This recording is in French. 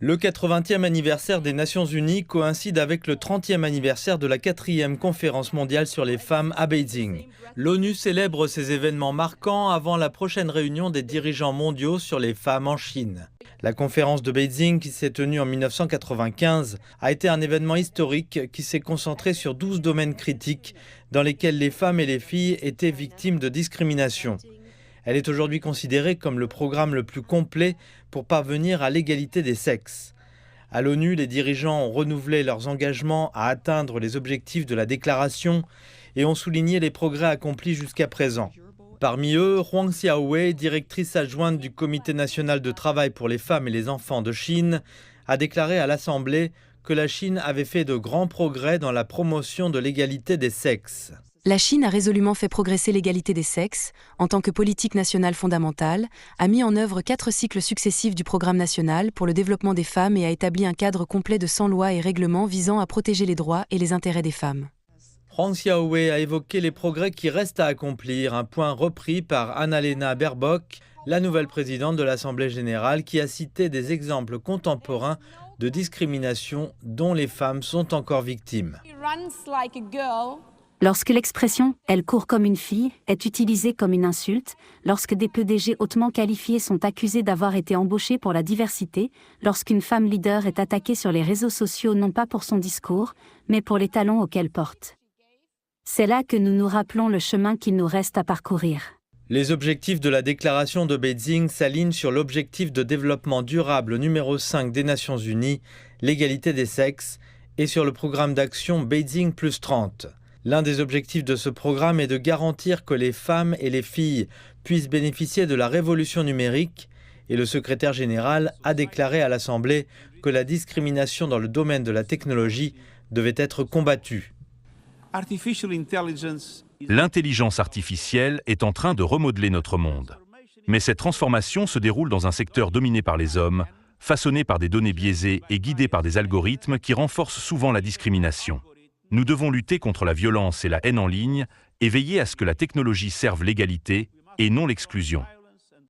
Le 80e anniversaire des Nations Unies coïncide avec le 30e anniversaire de la 4e conférence mondiale sur les femmes à Beijing. L'ONU célèbre ces événements marquants avant la prochaine réunion des dirigeants mondiaux sur les femmes en Chine. La conférence de Beijing, qui s'est tenue en 1995, a été un événement historique qui s'est concentré sur 12 domaines critiques dans lesquels les femmes et les filles étaient victimes de discrimination. Elle est aujourd'hui considérée comme le programme le plus complet pour parvenir à l'égalité des sexes. À l'ONU, les dirigeants ont renouvelé leurs engagements à atteindre les objectifs de la déclaration et ont souligné les progrès accomplis jusqu'à présent. Parmi eux, Huang Xiaowei, directrice adjointe du Comité national de travail pour les femmes et les enfants de Chine, a déclaré à l'Assemblée que la Chine avait fait de grands progrès dans la promotion de l'égalité des sexes. La Chine a résolument fait progresser l'égalité des sexes, en tant que politique nationale fondamentale, a mis en œuvre 4 cycles successifs du programme national pour le développement des femmes et a établi un cadre complet de 100 lois et règlements visant à protéger les droits et les intérêts des femmes. Huang Xiaowei a évoqué les progrès qui restent à accomplir, un point repris par Annalena Baerbock, la nouvelle présidente de l'Assemblée générale, qui a cité des exemples contemporains de discrimination dont les femmes sont encore victimes. Lorsque l'expression « elle court comme une fille » est utilisée comme une insulte, lorsque des PDG hautement qualifiés sont accusés d'avoir été embauchés pour la diversité, lorsqu'une femme leader est attaquée sur les réseaux sociaux non pas pour son discours, mais pour les talons auxquels porte. C'est là que nous nous rappelons le chemin qu'il nous reste à parcourir. Les objectifs de la déclaration de Beijing s'alignent sur l'objectif de développement durable numéro 5 des Nations Unies, l'égalité des sexes, et sur le programme d'action Beijing + 30. L'un des objectifs de ce programme est de garantir que les femmes et les filles puissent bénéficier de la révolution numérique, et le secrétaire général a déclaré à l'Assemblée que la discrimination dans le domaine de la technologie devait être combattue. L'intelligence artificielle est en train de remodeler notre monde. Mais cette transformation se déroule dans un secteur dominé par les hommes, façonné par des données biaisées et guidé par des algorithmes qui renforcent souvent la discrimination. Nous devons lutter contre la violence et la haine en ligne et veiller à ce que la technologie serve l'égalité et non l'exclusion.